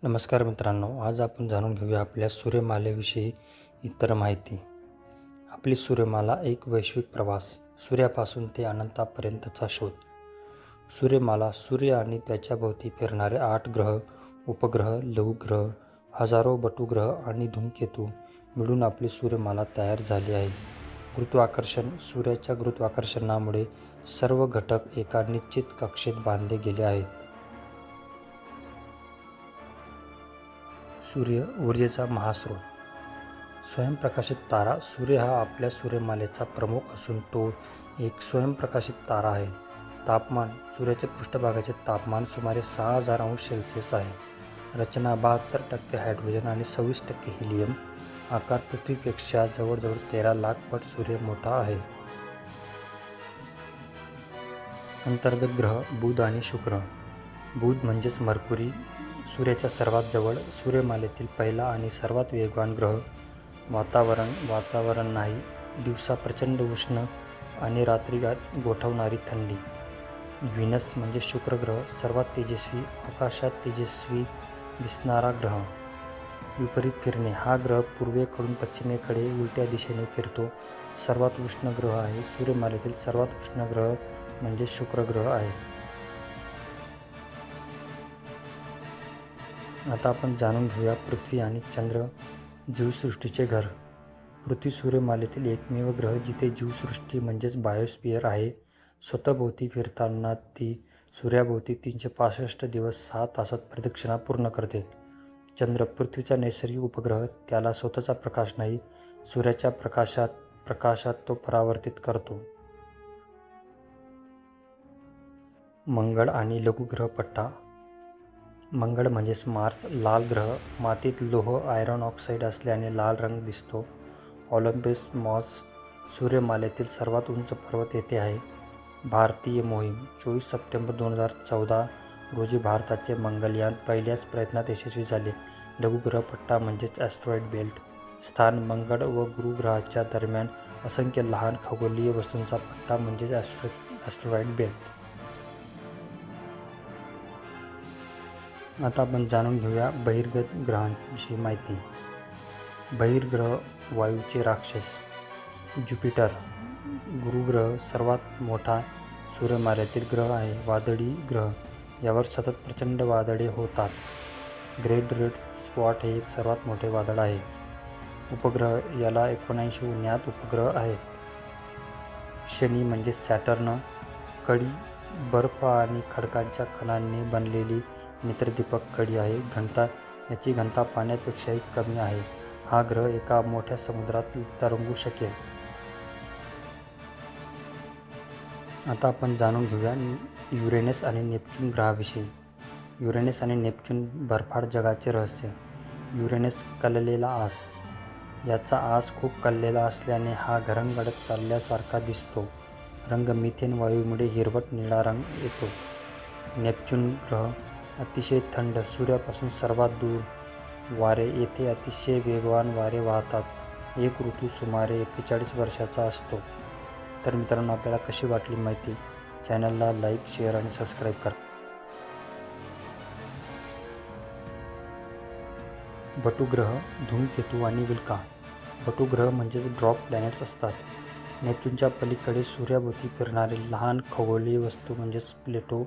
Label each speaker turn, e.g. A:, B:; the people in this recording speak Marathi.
A: नमस्कार मित्रांनो, आज आपण जाणून घेऊया आपल्या सूर्यमालेविषयी इतर माहिती. आपली सूर्यमाला एक वैश्विक प्रवास, सूर्यापासून ते अनंतापर्यंतचा शोध. सूर्यमाला सूर्य आणि त्याच्याभोवती फिरणारे 8 ग्रह, उपग्रह, लघुग्रह, हजारो बटुग्रह आणि धूमकेतू मिळून आपली सूर्यमाला तयार झाली आहे. गुरुत्वाकर्षण. सूर्याच्या गुरुत्वाकर्षणामुळे सर्व घटक एका निश्चित कक्षेत बांधले गेले आहेत. सूर्य ऊर्जेचा महास्रोत. स्वयंप्रकाशित तारा. सूर्य हा आपल्या सूर्यमालेचा प्रमुख असून तो एक स्वयंप्रकाशित तारा आहे. तापमान. सूर्याच्या पृष्ठभागाचे तापमान सुमारे 6000 अंश सेल्सिअस आहे. रचना 72% हायड्रोजन आणि 26% हिलियम. आकार पृथ्वीपेक्षा जवळजवळ 13 लाख पट सूर्य मोठा आहे. अंतर्गत ग्रह. बुध आणि शुक्र. बुध म्हणजेच मर्क्युरी सूर्याच्या सर्वात जवळ, सूर्यमालेतील पहिला आणि सर्वात वेगवान ग्रह. वातावरण नाही. दिवसा प्रचंड उष्ण आणि रात्री गोठवणारी थंडी. व्हीनस म्हणजे शुक्र ग्रह सर्वात तेजस्वी, आकाशात तेजस्वी दिसणारा ग्रह. विपरीत फिरणे. हा ग्रह पूर्वेकडून पश्चिमेकडे उलट्या दिशेने फिरतो. सर्वात उष्ण ग्रह आहे. सूर्यमालेतील सर्वात उष्ण ग्रह म्हणजे शुक्र ग्रह आहे. आता आपण जाणून घेऊया पृथ्वी आणि चंद्र जीवसृष्टीचे घर. पृथ्वी सूर्यमालेतील एकमेव ग्रह जिथे जीवसृष्टी म्हणजेच बायोस्फिअर आहे. स्वतःभोवती फिरताना ती सूर्याभोवती 365 दिवस 6 तासात प्रदक्षिणा पूर्ण करते. चंद्र पृथ्वीचा नैसर्गिक उपग्रह. त्याला स्वतःचा प्रकाश नाही. सूर्याच्या प्रकाशात तो परावर्तित करतो. मंगळ आणि लघुग्रह पट्टा. मंगळ म्हणजेच मार्स. लाल ग्रह. मातीत लोह आयरन ऑक्साईड असल्याने लाल रंग दिसतो. Olympus Mons. सूर्यमालेतील सर्वात उंच पर्वत येथे आहे. भारतीय मोहीम. 24 सप्टेंबर 2014 रोजी भारताचे मंगळयान पहिल्याच प्रयत्नात यशस्वी झाले. लघुग्रह पट्टा म्हणजेच ॲस्ट्रॉइड बेल्ट. स्थान. मंगळ व गुरु ग्रहाच्या दरम्यान असंख्य लहान खगोलीय वस्तूंचा पट्टा म्हणजेच ॲस्ट्रॉइड बेल्ट. आता आपण जाणून घेऊया बहिर्गत ग्रहांविषयी माहिती. बहिर्ग्रह. वायूचे राक्षस. ज्युपिटर. गुरुग्रह सर्वात मोठा सूर्यमालेतील ग्रह आहे. वादळी ग्रह. यावर सतत प्रचंड वादळे होतात. ग्रेट रेड स्पॉट हे एक सर्वात मोठे वादळ आहे. उपग्रह. याला 79 ज्ञात उपग्रह आहेत. शनी म्हणजे सॅटर्न. कडी. बर्फ आणि खडकांच्या कणांनी बनलेली नेत्रदीपक कडी आहे. याची घनता पाण्यापेक्षाही कमी आहे. हा ग्रह एका मोठ्या समुद्रात तरंगू शकेल. आता आपण जाणून घेऊया युरेनस आणि नेपच्यून ग्रहाविषयी. युरेनस आणि नेपच्यून बर्फाळ जगाचे रहस्य. युरेनस कललेला आस. याचा आस खूप कललेला असल्याने हा घरंगडत चालल्यासारखा दिसतो. रंग. मिथेन वायूमुळे हिरवट निळा रंग येतो. नेपच्यून ग्रह. अतिशय थंड. सूर्यापासून सर्वात दूर. वारे. येथे अतिशय वेगवान वारे वाहतात. एक ऋतू सुमारे 41 वर्षाचा असतो. तर मित्रांनो, आपल्याला कशी वाटली माहिती? चॅनलला लाईक, शेअर आणि सबस्क्राईब करा. बटुग्रह. धूमकेतू आणि उल्का. बटुग्रह म्हणजेच ड्रॉप प्लॅनेट्स असतात. नेपच्यूनच्या पलीकडे सूर्याभोवती फिरणारे लहान खगोलीय वस्तू म्हणजेच प्लूटो